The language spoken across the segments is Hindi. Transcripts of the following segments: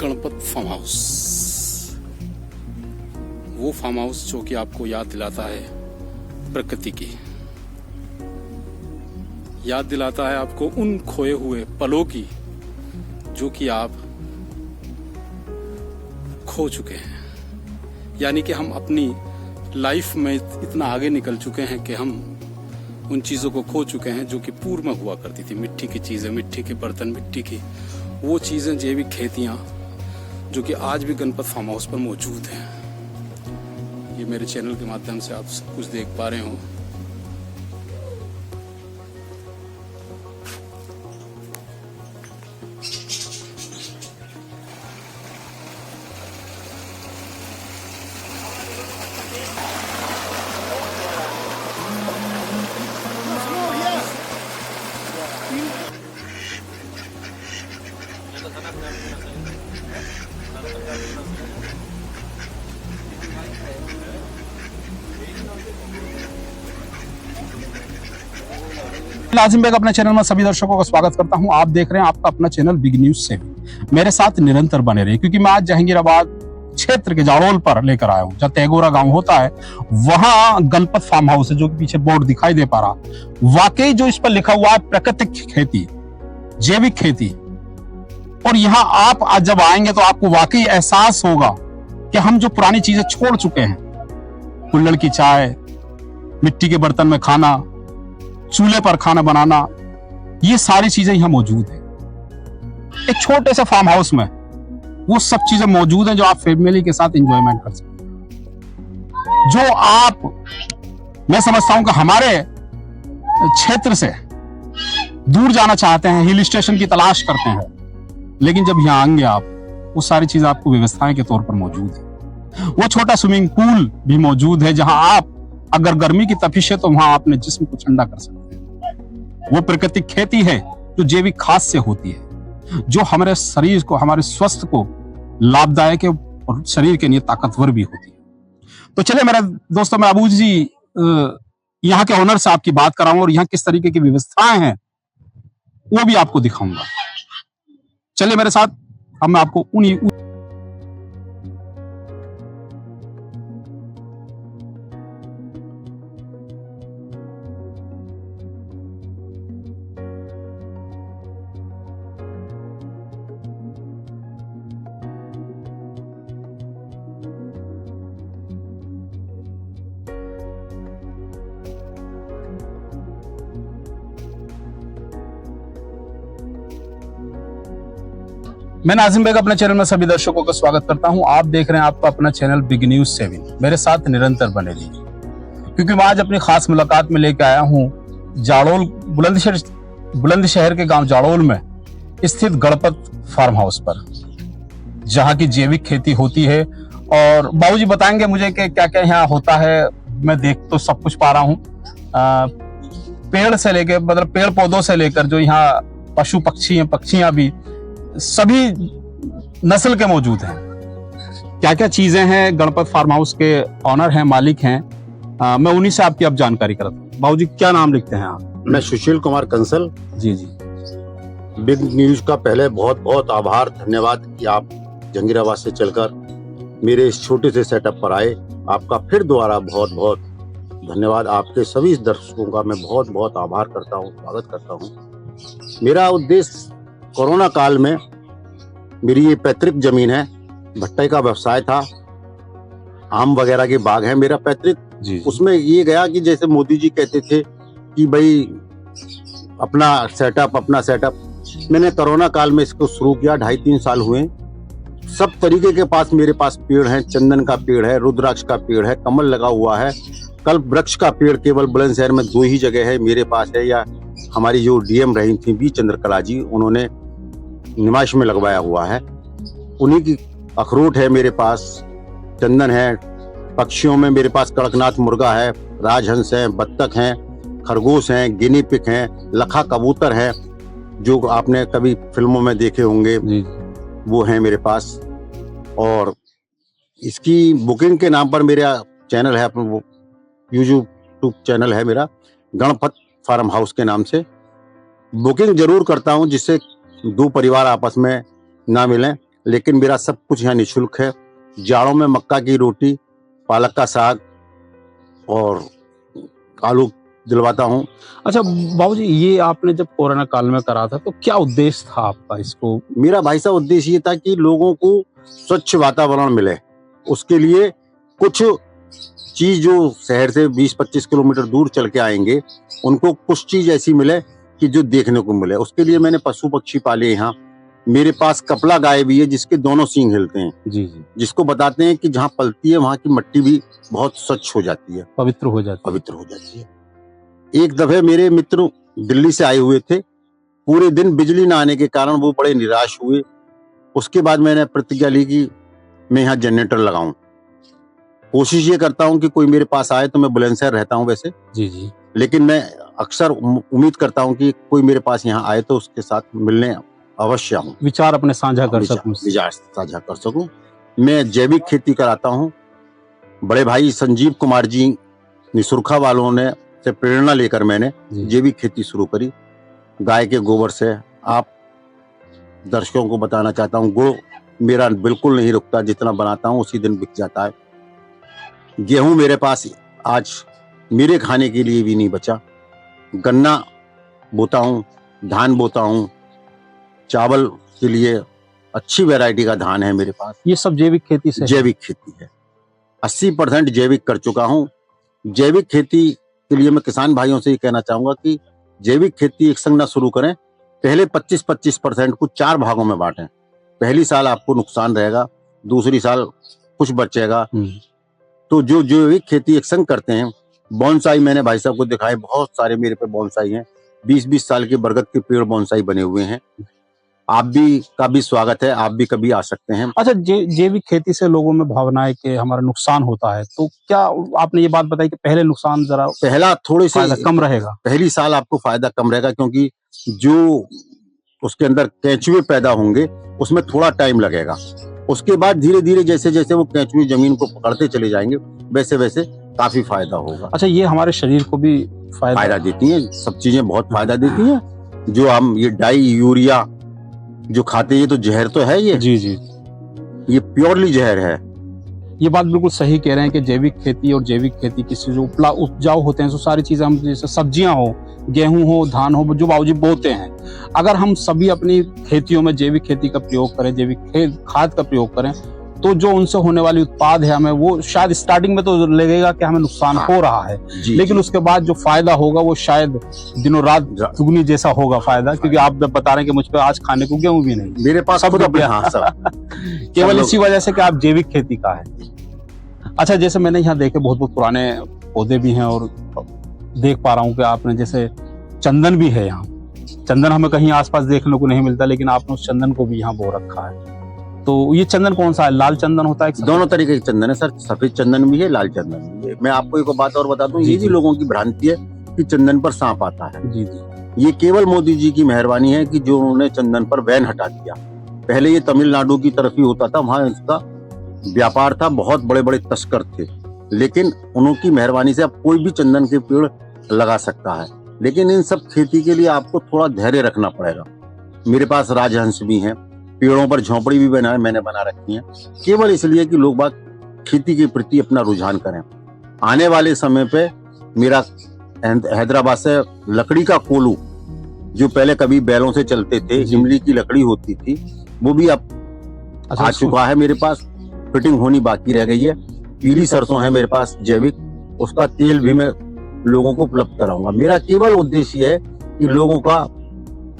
गणपत फार्म हाउस, वो फार्म हाउस जो कि आपको याद दिलाता है प्रकृति की, याद दिलाता है आपको उन खोए हुए पलों की जो कि आप खो चुके हैं। यानी कि हम अपनी लाइफ में इतना आगे निकल चुके हैं कि हम उन चीज़ों को खो चुके हैं जो कि पूर्व में हुआ करती थी। मिट्टी की चीज़ें, मिट्टी के बर्तन, मिट्टी की वो चीज़ें, जैविक खेतियाँ जो कि आज भी गणपत फार्म हाउस पर मौजूद हैं। ये मेरे चैनल के माध्यम से आप सब कुछ देख पा रहे हो। नाजिम बेग अपने चैनल में सभी दर्शकों का स्वागत करता हूं। आप देख रहे हैं आपका अपना चैनल बिग न्यूज से। मेरे साथ निरंतर बने रहे, क्योंकि मैं आज जहांगीराबाद क्षेत्र के जाड़ोल पर लेकर आया हूं, जहाँ तेगोरा गांव होता है। वहां गणपत फार्म हाउस है, जो कि पीछे बोर्ड दिखाई दे पा रहा। वाकई जो इस पर लिखा हुआ है प्राकृतिक खेती, जैविक खेती, और यहाँ आप आज जब आएंगे तो आपको वाकई एहसास होगा कि हम जो पुरानी चीजें छोड़ चुके हैं, कुल्हड़ की चाय, मिट्टी के बर्तन में खाना, चूल्हे पर खाना बनाना, ये सारी चीजें यहां मौजूद है। एक छोटे से फार्म हाउस में वो सब चीजें मौजूद हैं जो आप फैमिली के साथ एंजॉयमेंट कर सकते हैं। जो आप, मैं समझता हूं कि हमारे क्षेत्र से दूर जाना चाहते हैं, हिल स्टेशन की तलाश करते हैं, लेकिन जब यहां आएंगे आप, वो सारी चीजें आपको व्यवस्थाएं के तौर पर मौजूद है। वो छोटा स्विमिंग पूल भी मौजूद है, जहां आप अगर गर्मी की तपिश है तो वहां अपने जिस्म को ठंडा कर सकते हैं। वो प्राकृतिक खेती है जो जैविक खाद से होती है, जो हमारे शरीर को, हमारे स्वास्थ्य को लाभदायक है और शरीर के लिए ताकतवर भी होती है। तो चलिए मेरे दोस्तों, मैं अबू जी यहाँ के ओनर से आपकी बात कराऊंगा और यहाँ किस तरीके की व्यवस्थाएं हैं वो भी आपको दिखाऊंगा। चलिए मेरे साथ, अब मैं आपको उन्हीं मैं नाजिम बेग अपने चैनल में सभी दर्शकों का स्वागत करता हूं। आप देख रहे हैं आपका अपना चैनल बिग न्यूज 7। मेरे साथ निरंतर बने रहिए, क्योंकि मैं आज अपनी खास मुलाकात में लेकर आया हूं जाड़ोल, बुलंदशहर के गांव जाड़ोल में स्थित गणपत फार्म हाउस पर, जहां की जैविक खेती होती है। और बाबूजी बताएंगे मुझे कि क्या क्या यहाँ होता है। मैं देख तो सब कुछ पा रहा हूँ, पेड़ से लेकर, मतलब पेड़ पौधों से लेकर जो यहाँ पशु पक्षी हैं, पक्षियां भी, सभी नस्ल के मौजूद हैं। क्या क्या चीजें हैं, गणपत फार्म हाउस के ऑनर हैं, मालिक हैं। मैं उन्हीं से आपकी अब जानकारी करता हूँ। बाबूजी क्या नाम लिखते हैं आप? मैं सुशील कुमार कंसल। जी जी। बिग न्यूज का पहले बहुत बहुत आभार, धन्यवाद कि आप जहांगीराबाद से चलकर मेरे इस छोटे से सेटअप पर आए। आपका फिर दोबारा बहुत बहुत धन्यवाद। आपके सभी दर्शकों का मैं बहुत बहुत आभार करता हूँ, स्वागत करता हूँ। मेरा उद्देश्य कोरोना काल में, मेरी ये पैतृक जमीन है, भट्टे का व्यवसाय था, आम वगैरह के बाग है मेरा पैतृक जी। उसमें ये गया कि जैसे मोदी जी कहते थे कि भाई अपना सेटअप, मैंने कोरोना काल में इसको शुरू किया। 2.5-3 साल हुए। सब तरीके के पास मेरे पास पेड़ हैं। चंदन का पेड़ है, रुद्राक्ष का पेड़ है, कमल लगा हुआ है, कल्प वृक्ष का पेड़ केवल बुलंदशहर में 2 ही जगह है मेरे पास है, या हमारी जो डीएम रही थी बी चंद्रकला जी, उन्होंने निमाश में लगवाया हुआ है। उन्हीं की अखरोट है मेरे पास, चंदन है। पक्षियों में मेरे पास कड़कनाथ मुर्गा है, राजहंस है, बत्तख हैं, खरगोश हैं, गिनी पिग हैं, लखा कबूतर है, जो आपने कभी फिल्मों में देखे होंगे, वो है मेरे पास। और इसकी बुकिंग के नाम पर मेरा चैनल है, वो यूट्यूब चैनल है मेरा, गणपत फार्म हाउस के नाम से। बुकिंग जरूर करता हूं जिससे 2 परिवार आपस में ना मिलें। लेकिन मेरा सब कुछ यहाँ निःशुल्क है। जाड़ों में मक्का की रोटी, पालक का साग और आलू दिलवाता हूँ। अच्छा बाबूजी, ये आपने जब कोरोना काल में करा था तो क्या उद्देश्य था आपका इसको? मेरा भाई साहब उद्देश्य ये था कि लोगों को स्वच्छ वातावरण मिले, उसके लिए कुछ चीज जो शहर से 20-25 किलोमीटर दूर चल के आएंगे उनको कुछ चीज ऐसी मिले कि जो देखने को मिले। उसके लिए मैंने पशु पक्षी पाले यहाँ। मेरे पास कपला गाय भी है जिसके दोनों सींग हिलते हैं, जी जी, जिसको बताते हैं कि जहाँ पलती है वहां की मिट्टी भी बहुत स्वच्छ हो जाती है, पवित्र हो जाती पवित्र हो जाती है। एक दफे मेरे मित्र दिल्ली से आए हुए थे, पूरे दिन बिजली ना आने के कारण वो बड़े निराश हुए। उसके बाद मैंने प्रतिज्ञा ली कि मैं यहाँ जनरेटर लगाऊं। कोशिश ये करता हूँ कि कोई मेरे पास आए तो मैं बुलंदशहर रहता हूँ वैसे, जी जी, लेकिन मैं अक्सर उम्मीद करता हूँ कि कोई मेरे पास यहाँ आए तो उसके साथ मिलने अवश्य आऊं, विचार अपने साझा कर सकूं। विचार साझा कर सकूं। मैं जैविक खेती कराता हूँ। बड़े भाई संजीव कुमार जी निसुरखा वालों ने से प्रेरणा लेकर मैंने जी। जैविक खेती शुरू करी। गाय के गोबर से, आप दर्शकों को बताना चाहता हूँ, गुड़ मेरा बिल्कुल नहीं रुकता, जितना बनाता हूँ उसी दिन बिक जाता है। गेहूं मेरे पास आज मेरे खाने के लिए भी नहीं बचा। गन्ना बोता हूँ, धान बोता हूँ, चावल के लिए अच्छी वैरायटी का धान है मेरे पास। ये सब जैविक खेती से? जैविक खेती है, 80% जैविक कर चुका हूँ। जैविक खेती के लिए मैं किसान भाइयों से ये कहना चाहूंगा कि जैविक खेती एक संग ना शुरू करें। पहले 25-25% को 4 भागों में बांटें। पहली साल आपको नुकसान रहेगा, दूसरी साल कुछ बचेगा। तो जो जैविक खेती एक संग करते हैं, बोनसाई मैंने भाई साहब को दिखाए, बहुत सारे मेरे पे बोनसाई हैं। 20-20 साल के बरगद के पेड़ बोनसाई बने हुए हैं। आप भी का भी स्वागत है, आप भी कभी आ सकते हैं। अच्छा, जैविक खेती से लोगों में भावना है कि हमारा नुकसान होता है, तो क्या आपने ये बात बताई कि पहले नुकसान जरा पहला थोड़ी सी फायदा कम रहेगा? पहली साल आपको फायदा कम रहेगा, क्योंकि जो उसके अंदर केंचुए पैदा होंगे उसमें थोड़ा टाइम लगेगा। उसके बाद धीरे धीरे जैसे जैसे वो केंचुए जमीन को पकड़ते चले जाएंगे वैसे वैसे काफी फायदा होगा। अच्छा, ये हमारे शरीर को भी फायदा देती हैं, सब चीजें बहुत फायदा देती हैं। जो हम ये डाई यूरिया जो खाते हैं, ये तो जहर तो है, ये जी जी, ये प्योरली जहर है। ये बात बिल्कुल सही कह रहे हैं कि जैविक खेती और जैविक खेती किसी जो उपजाऊ होते हैं, तो सारी चीजें हम जैसे सब्जियां हो, गेहूं हो, धान हो, जो बाबूजी बोते हैं, अगर हम सभी अपनी खेतियों में जैविक खेती का प्रयोग करें, जैविक खाद का प्रयोग करें, तो जो उनसे होने वाली उत्पाद है हमें वो शायद स्टार्टिंग में तो लगेगा कि हमें नुकसान हो रहा है, लेकिन उसके बाद जो फायदा होगा वो शायद दिनों रात दुगनी जैसा होगा फायदा, क्योंकि आप जब बता रहे हैं कि मुझ पर आज खाने को गेहूं भी नहीं, मेरे पास सब केवल इसी वजह से कि आप जैविक खेती का है। अच्छा, जैसे मैंने यहाँ देखे बहुत बहुत पुराने पौधे भी हैं और देख पा रहा हूँ कि आपने जैसे चंदन भी है यहाँ। चंदन हमें कहीं आसपास देखने को नहीं मिलता, लेकिन आपने उस चंदन को भी यहाँ बो रखा है। तो ये चंदन कौन सा है? लाल चंदन होता है? दोनों तरीके के चंदन है सर, सफेद चंदन भी है, लाल चंदन भी है। मैं आपको एक बात और बता दूं, ये भी लोगों की भ्रांति है कि चंदन पर सांप आता है। जी जी, ये केवल मोदी जी की मेहरबानी है कि जो उन्होंने चंदन पर बैन हटा दिया। पहले ये तमिलनाडु की तरफ ही होता था, वहां इसका व्यापार था, बहुत बड़े बड़े तस्कर थे, लेकिन उनकी मेहरबानी से अब कोई भी चंदन के पेड़ लगा सकता है। लेकिन इन सब खेती के लिए आपको थोड़ा धैर्य रखना पड़ेगा। मेरे पास राजहंस भी हैं, पेड़ों पर झोंपड़ी भी मैंने बना रखी है, केवल इसलिए कि लोग बाग खेती के प्रति अपना रुझान करें। आने वाले समय पे मेरा हैदराबाद से लकड़ी का कोलू, जो पहले कभी बैलों से चलते थे, इमली की लकड़ी होती थी, वो भी अब आ चुका है मेरे पास। फिटिंग होनी बाकी रह गई है। पीली सरसों है मेरे पास जैविक, उसका तेल भी मैं लोगों को उपलब्ध कराऊंगा। मेरा केवल उद्देश्य है कि लोगों का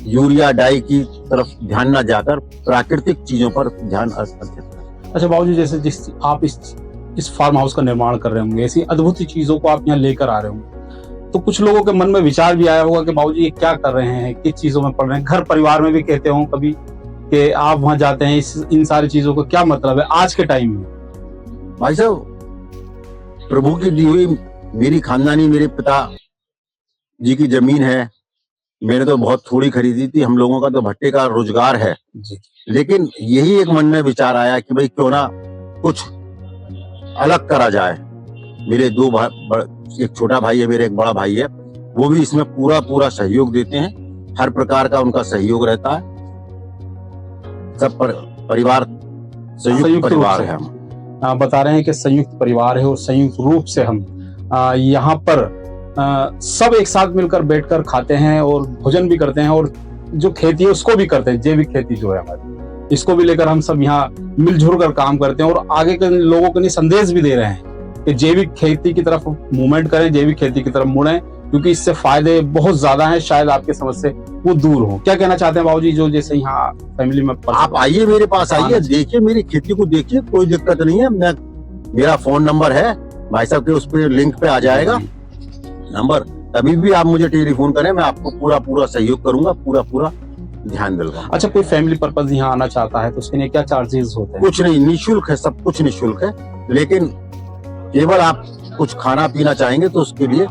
यूरिया डाई की तरफ ध्यान ना जाकर प्राकृतिक चीजों पर ध्यान अर्पित करें। अच्छा बाबूजी, जैसे जिस आप इस फार्म हाउस का निर्माण कर रहे होंगे, ऐसी अद्भुत चीजों को आप यहाँ लेकर आ रहे होंगे, तो कुछ लोगों के मन में विचार भी आया होगा कि बाबूजी ये क्या कर रहे हैं, किस चीजों में पढ़ रहे हैं। घर परिवार में भी कहते हो कभी कि आप वहां जाते हैं, इन सारी चीजों का क्या मतलब है आज के टाइम में? भाई साहब, प्रभु की दी हुई मेरी खानदानी, मेरे पिता जी की जमीन है। मैंने तो बहुत थोड़ी खरीदी थी, हम लोगों का तो भट्टे का रोजगार है जी। लेकिन यही एक मन में विचार आया कि भाई क्यों ना कुछ अलग करा जाए। मेरे दो एक छोटा भाई है, मेरे एक बड़ा भाई है, वो भी इसमें पूरा सहयोग देते हैं। हर प्रकार का उनका सहयोग रहता है। सब पर परिवार संयुक्त परिवार है। हम बता रहे हैं कि संयुक्त परिवार है और संयुक्त रूप से हम यहाँ पर सब एक साथ मिलकर बैठकर खाते हैं और भोजन भी करते हैं, और जो खेती है उसको भी करते हैं। जैविक खेती जो है हमारी, इसको भी लेकर हम सब यहाँ मिलजुल कर काम करते हैं और आगे के लोगों को संदेश भी दे रहे हैं कि जैविक खेती की तरफ मूवमेंट करें, जैविक खेती की तरफ मुड़ें, क्योंकि इससे फायदे बहुत ज्यादा हैं। शायद आपके समझ से वो दूर हो। क्या कहना चाहते हैं बाबूजी, जो जैसे यहाँ फैमिली में आप आइए, मेरे पास आइए, देखिए मेरी खेती को, देखिए, कोई दिक्कत नहीं है। मेरा फोन नंबर है भाई साहब के, उस पर लिंक पे आ जाएगा नंबर। कभी भी आप मुझे टेलीफोन करें, मैं आपको पूरा सहयोग करूंगा, पूरा ध्यान दूंगा। अच्छा, कोई फैमिली पर्पज यहाँ आना चाहता है तो उसके लिए क्या चार्जेस होते हैं? कुछ नहीं, निःशुल्क है, सब कुछ निःशुल्क है। लेकिन केवल आप कुछ खाना पीना चाहेंगे तो उसके लिए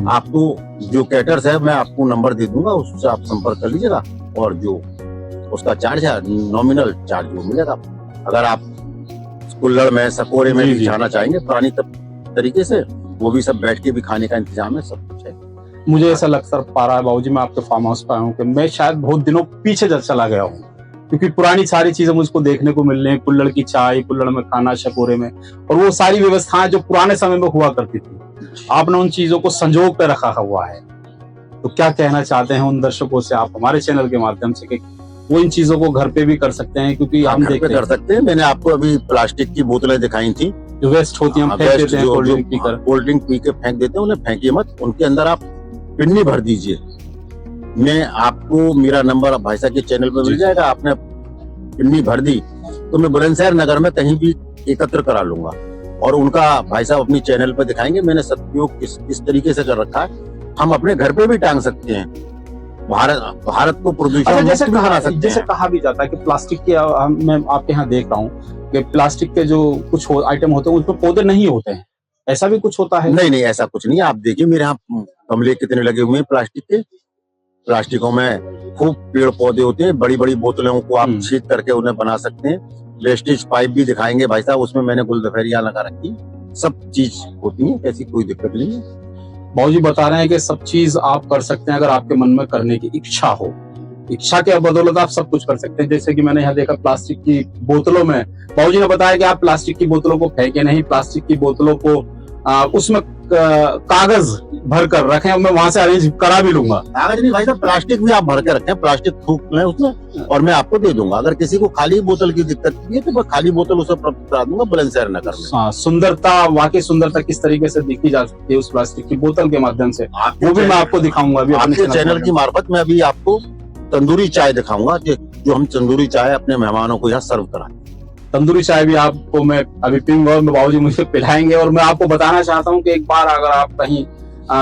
आपको जो कैटर्स है, मैं आपको नंबर दे दूंगा, उससे आप संपर्क कर लीजिएगा, और जो उसका चार्ज है, नॉमिनल चार्ज वो मिलेगा। अगर आप कुल्हड़ में, सकोरे में भी खाना चाहेंगे पुरानी तरीके से, वो भी सब बैठ के भी खाने का इंतजाम है, सब कुछ है। मुझे ऐसा लगता पा रहा है बाबूजी, मैं आपके फार्म हाउस पर आया हूँ कि मैं शायद बहुत दिनों पीछे चला गया हूँ, क्योंकि पुरानी सारी चीजें मुझको देखने को मिल रही है। कुल्हड़ की चाय, कुल्हड़ में खाना, शकोरे में, और वो सारी व्यवस्थाएं जो पुराने समय में हुआ करती थी, आपने उन चीजों को संजोग पे रखा हुआ है। तो क्या कहना चाहते हैं उन दर्शकों से आप हमारे चैनल के माध्यम से, कि वो इन चीजों को घर पे भी कर सकते हैं? क्योंकि हम घर पे कर सकते हैं। मैंने आपको अभी प्लास्टिक की बोतलें दिखाई थी जो वेस्ट होती है, हम फेंक देते हैं, कोल्ड ड्रिंक पीकर। कोल्ड ड्रिंक पी के फेंक देते हैं, उन्हें फेंकिए मत, उनके अंदर आप पिन्नी भर दीजिए। मैं आपको, मेरा नंबर भाई साहब के चैनल पे मिल जाएगा। आपने पिन्नी भर दी तो मैं बुलंदशहर नगर में कहीं भी एकत्र करा लूंगा, और उनका भाई साहब अपनी चैनल पे दिखाएंगे मैंने सदुपयोग किस तरीके से कर रखा है। हम अपने घर पे भी टांग सकते हैं। भारत को प्रदूषण मुक्त बना सकते हैं। जैसे कहा भी जाता है कि प्लास्टिक के, मैं आपके यहाँ देख रहा हूँ कि प्लास्टिक के जो कुछ आइटम होते हैं उसमें पौधे नहीं होते हैं, ऐसा भी कुछ होता है? नहीं, ऐसा कुछ नहीं। आप देखिए मेरे यहाँ गमले कितने लगे हुए हैं प्लास्टिक के। प्लास्टिकों में खूब पेड़ पौधे होते हैं। बड़ी बड़ी बोतलों को आप छीट करके उन्हें बना सकते हैं। वेस्टेज पाइप भी दिखाएंगे भाई साहब, उसमें मैंने गुलदफेरिया लगा रखी, सब चीज होती है, ऐसी कोई दिक्कत नहीं है। बाबूजी बता रहे हैं कि सब चीज आप कर सकते हैं अगर आपके मन में करने की इच्छा हो। इच्छा के बदौलत आप सब कुछ कर सकते हैं। जैसे कि मैंने यहाँ देखा प्लास्टिक की बोतलों में, बाबूजी ने बताया कि आप प्लास्टिक की बोतलों को फेंके नहीं, प्लास्टिक की बोतलों को उसमें कागज भर कर रखें, मैं वहां से अरेंज करा भी लूंगा। कागज नहीं भाई साहब, प्लास्टिक भी आप भर के रखें, प्लास्टिक थूक लें उसमें और मैं आपको दे दूंगा। अगर किसी को खाली बोतल की दिक्कत है तो मैं खाली बोतल उसे प्राप्त करा दूंगा बुलंदशहर नगर में। हाँ, सुंदरता, वाकई सुंदरता किस तरीके से दिखी जा सकती है उस प्लास्टिक की बोतल के माध्यम से, वो भी मैं आपको दिखाऊंगा। अभी आपके चैनल की मार्फत में अभी आपको तंदूरी चाय दिखाऊंगा, जो हम तंदूरी चाय अपने मेहमानों को यहाँ सर्व कराते हैं। तंदूरी चाय भी आपको मैं अभी पीऊंगा और बाबूजी मुझे पिलाएंगे। और मैं आपको बताना चाहता हूँ कि एक बार अगर आप कहीं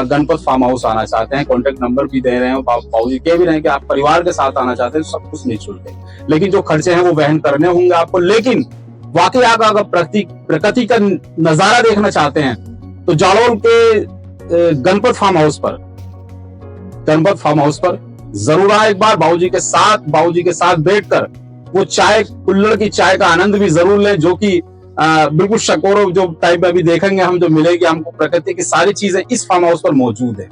गणपत फार्म हाउस आना चाहते हैं, कॉन्टेक्ट नंबर भी दे रहे हैं, बाबूजी कह भी रहे हैं कि आप परिवार के साथ आना चाहते हैं, सब कुछ निःशुल्क है, लेकिन जो खर्चे हैं वो वहन करने होंगे आपको। लेकिन वाकई आप अगर प्रकृति का नजारा देखना चाहते हैं तो जालोल के गणपत फार्म हाउस पर जरूर आए एक बार। बाबूजी के साथ बैठकर वो चाय, कुल्हड़ की चाय का आनंद भी जरूर लें, जो कि बिल्कुल शकोरों जो टाइप में अभी देखेंगे हम, जो मिलेगी हमको प्रकृति की सारी चीजें इस फार्म हाउस पर मौजूद है।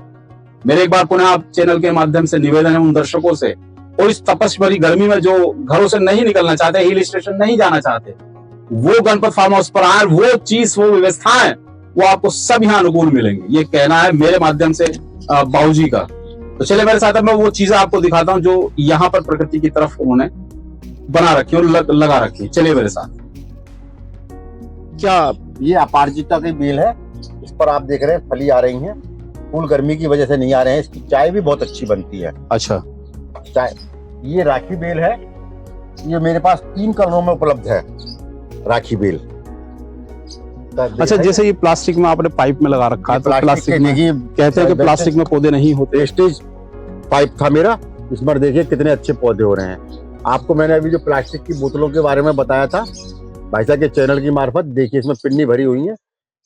मेरे एक बार पुनः आप चैनल के माध्यम से निवेदन है उन दर्शकों से, और इस तपस्या भरी गर्मी में जो घरों से नहीं निकलना चाहते, हिल स्टेशन नहीं जाना चाहते, वो गणपत फार्म हाउस पर आए। वो चीज, वो व्यवस्थाएं, वो आपको सब यहाँ अनुकूल मिलेंगे, ये कहना है मेरे माध्यम से बाबूजी का। तो चले मेरे साथ, मैं वो चीजें आपको दिखाता हूँ जो यहाँ पर प्रकृति की तरफ उन्होंने बना रखी और लगा रखी। चलिए मेरे साथ। क्या ये अपराजिता की बेल है, इस पर आप देख रहे हैं फली आ रही हैं, फूल गर्मी की वजह से नहीं आ रहे हैं। इसकी चाय भी बहुत अच्छी बनती है। अच्छा, चाय, ये राखी बेल है, ये मेरे पास 3 कलरों में उपलब्ध है राखी बेल। अच्छा, जैसे ये प्लास्टिक में आपने पाइप में लगा रखा है, तो प्लास्टिक में कहते हैं कि प्लास्टिक में पौधे नहीं होते। वेस्टेज पाइप था मेरा, इस पर देखिए कितने अच्छे पौधे हो रहे हैं। आपको मैंने अभी जो प्लास्टिक की बोतलों के बारे में बताया था भाई साहब के चैनल की मार्फत, देखिए इसमें पिन्नी भरी हुई है,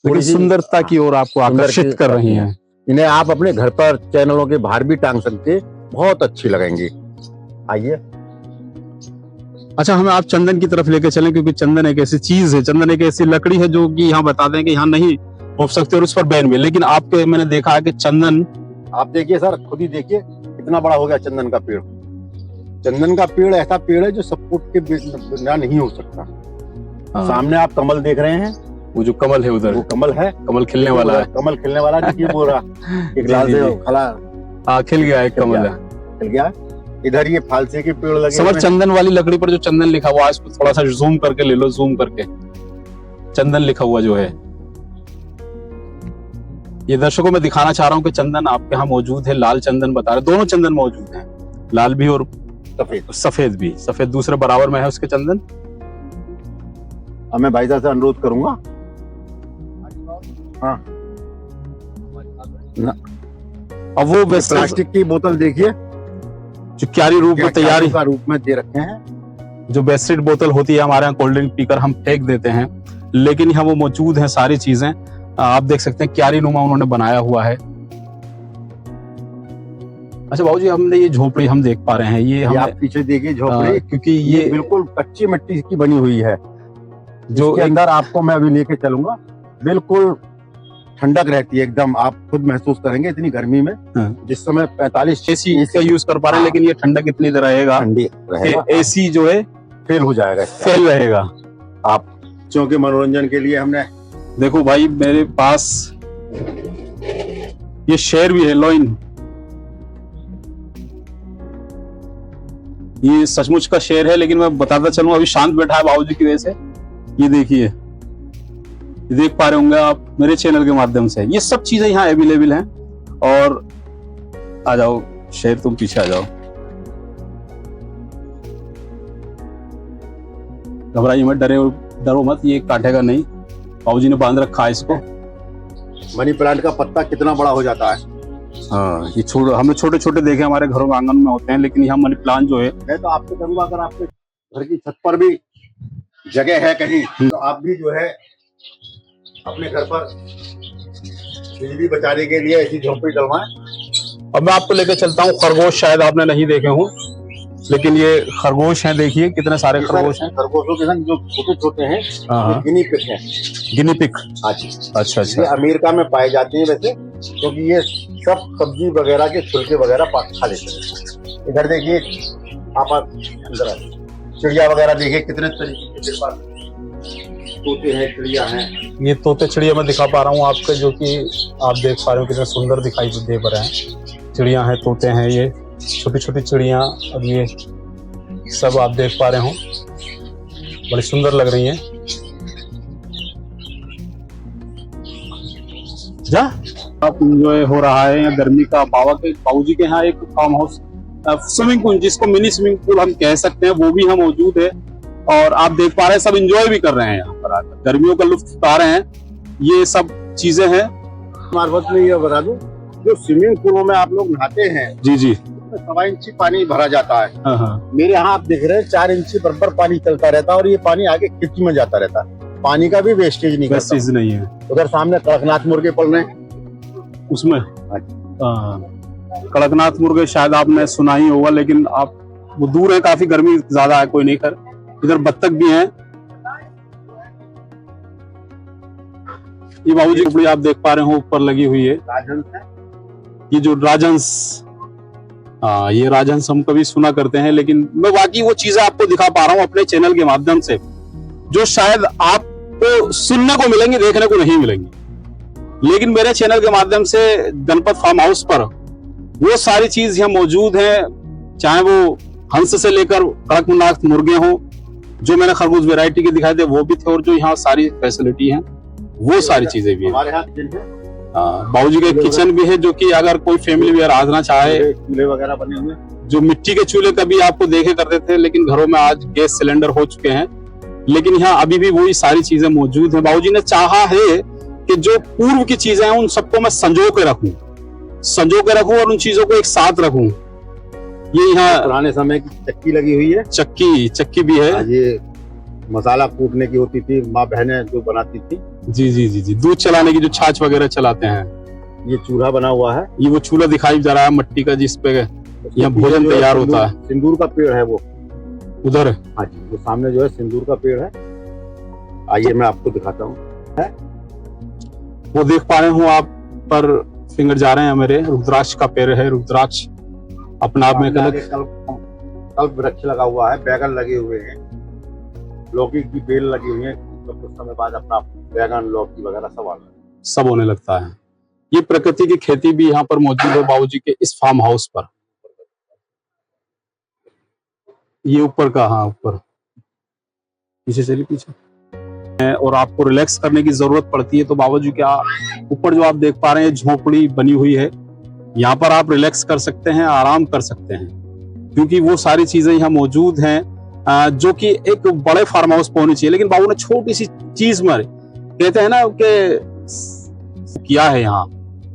थोड़ी सुंदरता की ओर आपको आकर्षित कर रही हैं। इन्हें आप अपने घर पर चैनलों के बाहर भी टांग सकते, बहुत अच्छी लगेंगी। आइए। अच्छा, हमें आप चंदन की तरफ लेके चलें, क्योंकि चंदन एक ऐसी चीज है, चंदन एक ऐसी लकड़ी है जो कि यहाँ बता दें कि यहाँ नहीं हो सकते और उस पर बैन भी। लेकिन आपके मैंने देखा है कि चंदन, आप देखिए सर, खुद ही देखिए कितना बड़ा हो गया चंदन का पेड़। चंदन का पेड़ ऐसा पेड़ है जो सपोर्ट के बिना नहीं हो सकता। सामने आप कमल देख रहे हैं, वो जो कमल है उधर, वो कमल है, कमल खिलने वाला है। कमल खिलने वाला है, ये बोल रहा एक लाल से खला हाँ खिल गया, एक कमल है, खिल गया। इधर ये फालसे के पेड़ लगे समझ, चंदन वाली लकड़ी पर जो चंदन लिखा हुआ है, इसको थोड़ा सा जूम करके ले लो, जूम करके चंदन लिखा हुआ जो है, ये दर्शकों में दिखाना चाह रहा हूँ कि चंदन आपके यहाँ मौजूद है। लाल चंदन बता रहे, दोनों चंदन मौजूद हैं, लाल भी और सफेद भी। सफेद दूसरे बराबर में है उसके चंदन। अब मैं भाई साहब से अनुरोध करूंगा, हाँ अब वो प्लास्टिक की बोतल देखिए जो क्यारी रूप में तैयारी का रूप में दे रखे हैं। जो बेस्टेड बोतल होती है हमारे यहाँ, कोल्ड ड्रिंक पीकर हम फेंक देते हैं, लेकिन यहाँ वो मौजूद है सारी चीजें। आप देख सकते हैं क्यारी नुमा उन्होंने बनाया हुआ है। अच्छा बाबूजी, हमने ये झोपड़ी हम देख पा रहे हैं, ये आप पीछे देखिए झोपड़ी, क्योंकि ये बिल्कुल कच्ची मिट्टी की बनी हुई है, जो अंदर आपको मैं अभी लेके चलूंगा। बिल्कुल ठंडक रहती है एकदम, आप खुद महसूस करेंगे इतनी गर्मी में। जिस समय 45 एसी का यूज कर पा रहे हैं, लेकिन ये ठंडक इतनी रहेगा, ठंडी रहेगा, एसी जो है फेल हो जाएगा, फेल रहेगा। आप क्योंकि मनोरंजन के लिए हमने, देखो भाई मेरे पास ये शेर भी है, लोइन, ये सचमुच का शेर है, लेकिन मैं बताता चलूं अभी शांत बैठा है बाबूजी की वजह से। ये देखिए, ये देख पा रहे होंगे आप मेरे चैनल के माध्यम से, ये सब चीजें यहाँ अवेलेबल हैं। और आ जाओ शेर, तुम पीछे आ जाओ, घबराइए मत, डरो मत, ये काटेगा नहीं। बाबूजी ने बांध रखा है इसको। मनी प्लांट का पत्ता कितना बड़ा हो जाता है। हाँ, ये हमने छोटे छोटे देखे हमारे घरों में, आंगन में होते हैं, लेकिन यहाँ मनी प्लांट जो है, मैं तो आपको कहूंगा अगर आपके घर की छत पर भी जगह है कहीं, तो आप भी जो है अपने घर पर बिजली बचाने के लिए ऐसी झोपड़ी डलवाएं। अब मैं आपको लेकर चलता हूँ खरगोश, शायद आपने नहीं देखे हों, लेकिन ये खरगोश हैं, देखिए कितने सारे खरगोश हैं। खरगोशों के संग जो छोटे छोटे हैं, गिनी पिग हैं। गिनी पिग, हाँ जी, अच्छा अच्छा। ये अमेरिका में पाए जाते हैं वैसे, क्योंकि ये सब सब्जी वगैरह के छिलके वगैरह खा लेते हैं। इधर देखिए आप, चिड़िया वगैरह देखिए कितने तरीके के पास तोते हैं, चिड़िया हैं। ये तोते चिड़िया मैं दिखा पा रहा हूँ आपके, जो कि आप देख पा रहे हो कितने सुंदर दिखाई दे पा रहे हैं। चिड़िया हैं, तोते हैं, ये छोटी छोटी चिड़िया, अब ये सब आप देख पा रहे हो, बड़ी सुंदर लग रही हैं। जा आप एंजॉय हो रहा है यहाँ गर्मी का। बाबूजी के यहाँ एक फार्म हाउस, स्विमिंग पूल, जिसको मिनी स्विमिंग पूल हम कह सकते हैं, वो भी यहाँ मौजूद है। और आप देख पा रहे हैं सब एंजॉय भी कर रहे हैं यहाँ पर आकर, गर्मियों का लुत्फ उठा रहे हैं। ये सब चीजें हैं। मार्फत में ये बता दूं, जो स्विमिंग पूलों में आप लोग नहाते हैं, जी जी, 1.25 इंची पानी भरा जाता है। हाँ। मेरे यहाँ आप देख रहे हैं 4 इंची बराबर पानी चलता रहता है, और ये पानी आगे खिड़की में जाता रहता है। पानी का भी वेस्टेज नहीं करता। वेस्टेज नहीं है। उधर सामने कड़कनाथ मुर्गे पल रहे हैं, उसमें कड़कनाथ मुर्गे शायद आपने सुना ही होगा, लेकिन आप वो दूर है, काफी गर्मी ज्यादा है, कोई नहीं कर। इधर बत्तख भी हैं। ये बाबूजी झोपड़ी आप देख पा रहे हो ऊपर लगी हुई है, राजहंस है। ये जो राजहंस, हाँ ये राजहंस हम कभी सुना करते हैं, लेकिन मैं बाकी वो चीजें आपको दिखा पा रहा हूँ अपने चैनल के माध्यम से, जो शायद आपको सुनने को मिलेंगी, देखने को नहीं मिलेंगी। लेकिन मेरे चैनल के माध्यम से गणपत फार्म हाउस पर वो सारी चीज यहाँ मौजूद है, चाहे वो हंस से लेकर कड़कनाथ मुर्गे हो, जो मैंने खरगोश वैरायटी के दिखाए थे वो भी थे, और जो यहाँ सारी फैसिलिटी है वो सारी चीजें भी है। हमारे यहाँ किचन है, बाबूजी का किचन भी है, जो कि अगर कोई फैमिली वेयर आना चाहे, चूल्हे वगैरह बने हुए, जो मिट्टी के चूल्हे कभी आपको देखे करते थे, लेकिन घरों में आज गैस सिलेंडर हो चुके हैं, लेकिन यहाँ अभी भी वही सारी चीजें मौजूद है। बाबूजी ने चाहा है कि जो पूर्व की चीजें हैं उन सबको मैं संजो के रखूं और उन चीजों को एक साथ रखूं। ये यहाँ पुराने समय की चक्की लगी हुई है, चक्की भी है। ये मसाला कूटने की होती थी, माँ बहनें जो बनाती थी। जी जी जी जी, दूध चलाने की जो छाछ वगैरह चलाते हैं। ये चूल्हा बना हुआ है, ये वो चूल्हा दिखाई जा रहा है मट्टी का, जिसपे यहाँ भोजन तैयार होता है। सिंदूर का पेड़ है वो उधर, हाँ जी, वो सामने जो है सिंदूर का पेड़ है। आइए मैं आपको दिखाता हूँ। वो देख पा रहे हो आप पर फिंगर जा रहे हैं मेरे, रुद्राक्ष का पेड़ है। रुद्राक्ष अपने आप में कल्प वृक्ष लगा हुआ है, बैगन लगे हुए हैं, लौकी की बेल लगी हुई है, तो कुछ समय बाद अपना बैगन लौकी वगैरह सब आना सब होने लगता है। ये प्रकृति की खेती भी यहाँ पर मौजूद है बाबूजी के इस फार्म हाउस पर। ये ऊपर का, हाँ ऊपर पीछे चलिए पीछे। और आपको रिलैक्स करने की जरूरत पड़ती है तो बाबूजी क्या ऊपर जो आप देख पा रहे हैं झोपड़ी बनी हुई है, यहाँ पर आप रिलैक्स कर सकते हैं, आराम कर सकते हैं, क्योंकि वो सारी चीजें यहाँ मौजूद हैं जो कि एक बड़े फार्म हाउस पर होनी चाहिए। लेकिन बाबू ने छोटी सी चीज में कहते हैं ना कि किया है, यहाँ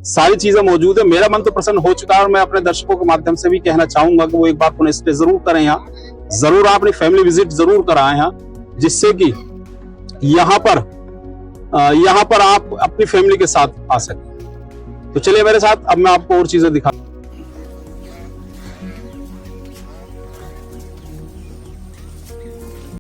सारी चीजें मौजूद है। मेरा मन तो प्रसन्न हो चुका है और मैं अपने दर्शकों के माध्यम से भी कहना चाहूंगा कि वो एक बार पुनः स्टे जरूर करें, यहाँ जरूर आप अपनी फैमिली विजिट जरूर कराएं यहाँ, जिससे कि यहाँ पर आप अपनी फैमिली के साथ आ सकें। तो चलिए मेरे साथ, अब मैं आपको और चीजें दिखा